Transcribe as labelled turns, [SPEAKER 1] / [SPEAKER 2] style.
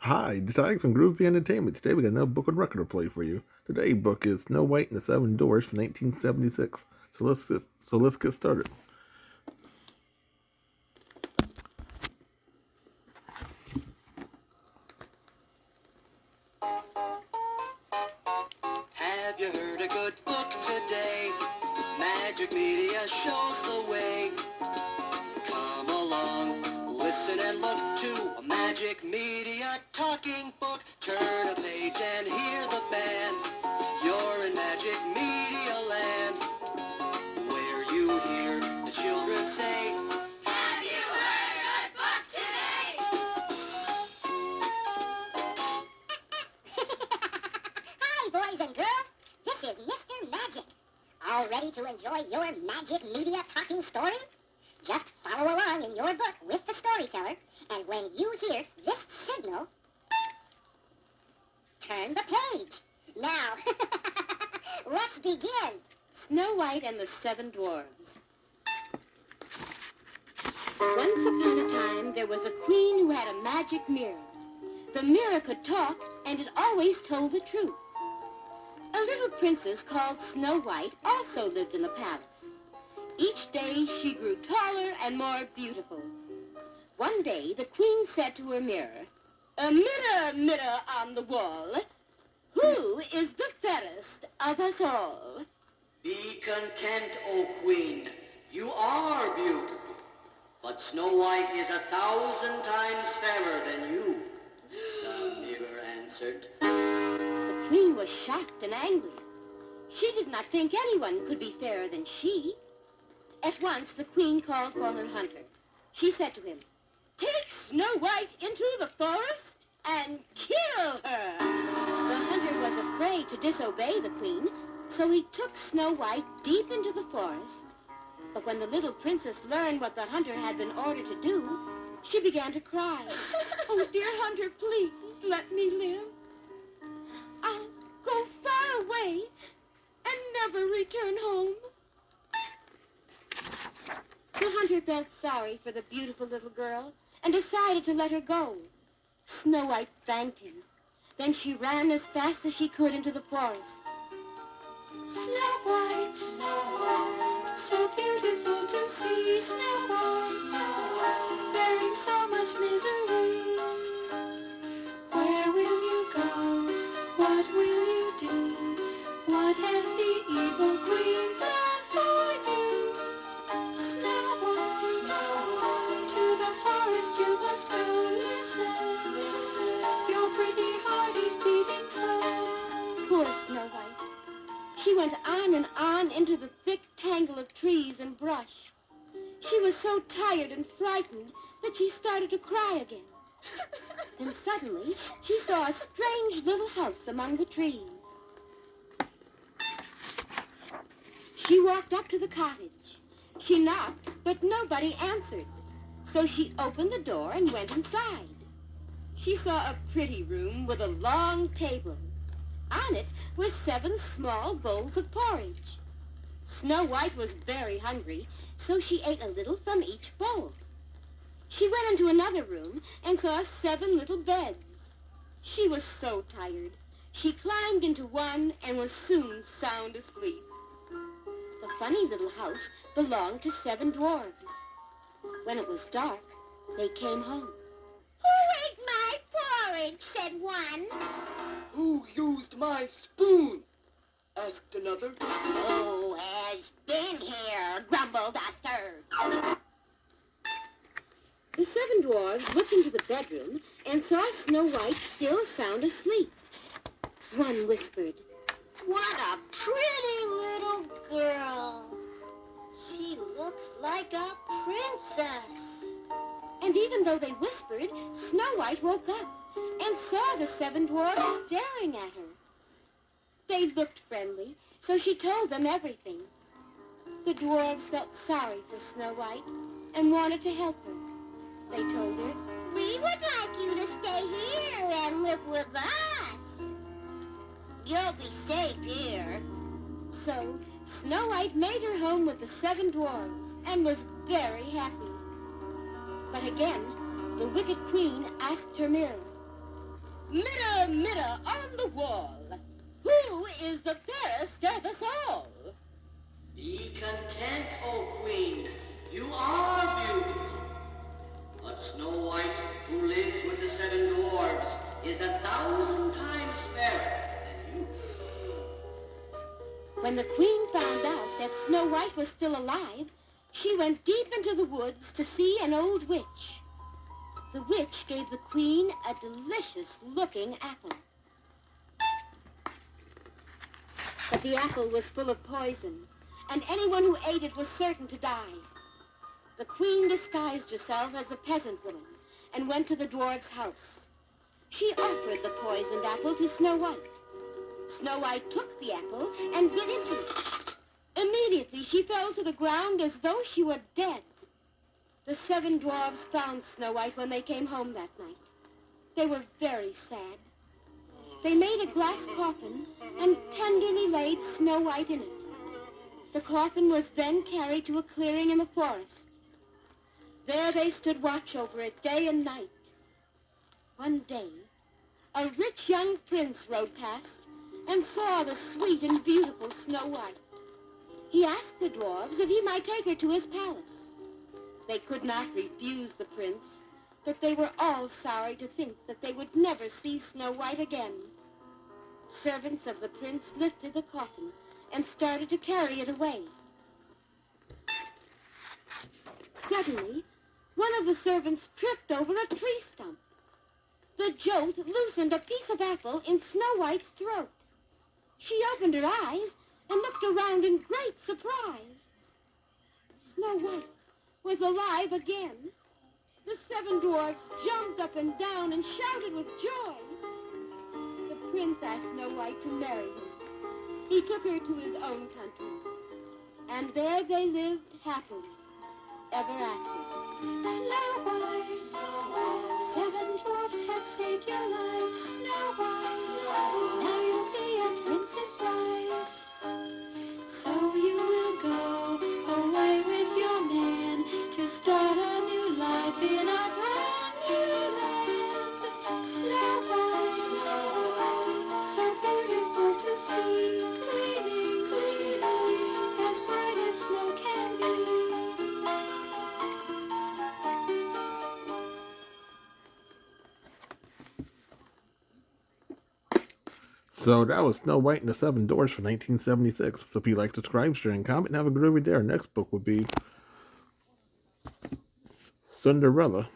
[SPEAKER 1] Hi, this is Alex from Groovy Entertainment. Today we got another book on record to play for you. Today's book is Snow White and the Seven Dwarfs from 1976. So let's get started.
[SPEAKER 2] Have you heard a good book today? Magic Media shows the way. Come along, listen and look to a Magic Media talking book. Turn a page and hear the band. You're in Magic Media land, where you hear the children say, have you heard a book today?
[SPEAKER 3] Hi, boys and girls. This is Mr. Magic. All ready to enjoy your Magic Media talking story? Just follow along in your book with the storyteller, and when you hear this signal, turn the page. Now, let's begin.
[SPEAKER 4] Snow White and the Seven Dwarfs. Once upon a time, there was a queen who had a magic mirror. The mirror could talk, and it always told the truth. A little princess called Snow White also lived in the palace. Each day, she grew taller and more beautiful. One day, the queen said to her mirror, "A mirror, mirror on the wall, who is the fairest of us all?"
[SPEAKER 2] Be content, O Queen. You are beautiful. But Snow White is 1,000 times fairer than you. The mirror answered.
[SPEAKER 4] The queen was shocked and angry. She did not think anyone could be fairer than she. At once, the queen called for her hunter. She said to him, "Take Snow White into the forest and kill her." The hunter was afraid to disobey the queen, so he took Snow White deep into the forest. But when the little princess learned what the hunter had been ordered to do, she began to cry. "Oh, dear hunter, please let me live. I'll go far away and never return home." The hunter felt sorry for the beautiful little girl and decided to let her go. Snow White thanked him. Then she ran as fast as she could into the forest. Snow White, so beautiful to see. Snow White, bearing so much misery. Where will you go? What will you do? What has the evil queen done for you? Snow White, to the forest you must go. Listen, your pretty heart is beating so. Poor Snow White. She went on and on into the thick tangle of trees and brush. She was so tired and frightened that she started to cry again. Then suddenly, she saw a strange little house among the trees. She walked up to the cottage. She knocked, but nobody answered. So she opened the door and went inside. She saw a pretty room with a long table. On it were 7 small bowls of porridge. Snow White was very hungry, so she ate a little from each bowl. She went into another room and saw 7 little beds. She was so tired. She climbed into one and was soon sound asleep. The funny little house belonged to 7 dwarfs. When it was dark, they came home.
[SPEAKER 3] Who ate my porridge? Said one.
[SPEAKER 2] Who used my spoon? Asked another.
[SPEAKER 3] Who has been here? Grumbled a third.
[SPEAKER 4] The 7 dwarfs looked into the bedroom and saw Snow White still sound asleep. One whispered,
[SPEAKER 3] What a pretty little girl. She looks like a princess.
[SPEAKER 4] and even though they whispered, Snow White woke up and saw the 7 dwarfs staring at her. They looked friendly, so she told them everything. The dwarfs felt sorry for Snow White and wanted to help her. They told her,
[SPEAKER 3] We would like you to stay here and live with us. You'll be safe here.
[SPEAKER 4] so Snow White made her home with the 7 dwarfs and was very happy. But again, the wicked queen asked her mirror,
[SPEAKER 5] Mirror, mirror on the wall, who is the fairest of us all?
[SPEAKER 2] Be content, O Queen. You are beautiful. But Snow White, who lives with the 7 dwarfs, is 1,000 times fairer than you.
[SPEAKER 5] When the queen found out that Snow White was still alive, she went deep into the woods to see an old witch. The witch gave the queen a delicious-looking apple. But the apple was full of poison, and anyone who ate it was certain to die. The queen disguised herself as a peasant woman and went to the dwarf's house. She offered the poisoned apple to Snow White. Snow White took the apple and bit into it. Immediately she fell to the ground as though she were dead. The 7 dwarfs found Snow White when they came home that night. They were very sad. They made a glass coffin and tenderly laid Snow White in it. The coffin was then carried to a clearing in the forest. There they stood watch over it day and night. One day, a rich young prince rode past and saw the sweet and beautiful Snow White. He asked the dwarves if he might take her to his palace. They could not refuse the prince, but they were all sorry to think that they would never see Snow White again. Servants of the prince lifted the coffin and started to carry it away. Suddenly, one of the servants tripped over a tree stump. The jolt loosened a piece of apple in Snow White's throat. She opened her eyes and looked around in great surprise. Snow White was alive again. The 7 dwarfs jumped up and down and shouted with joy. The prince asked Snow White to marry him. He took her to his own country, and there they lived happily ever after.
[SPEAKER 4] Snow White, 7 dwarfs have saved your life. Snow White, now you'll be a prince's wife. So you will go away with your man to start a new life in a brand new land. Snow White, so beautiful to see, gleaming, gleaming, as bright as snow can be.
[SPEAKER 1] So that was Snow White and the 7 Dwarfs from 1976. So if you like, subscribe, share, and comment, and have a good every day. Our next book would be Cinderella.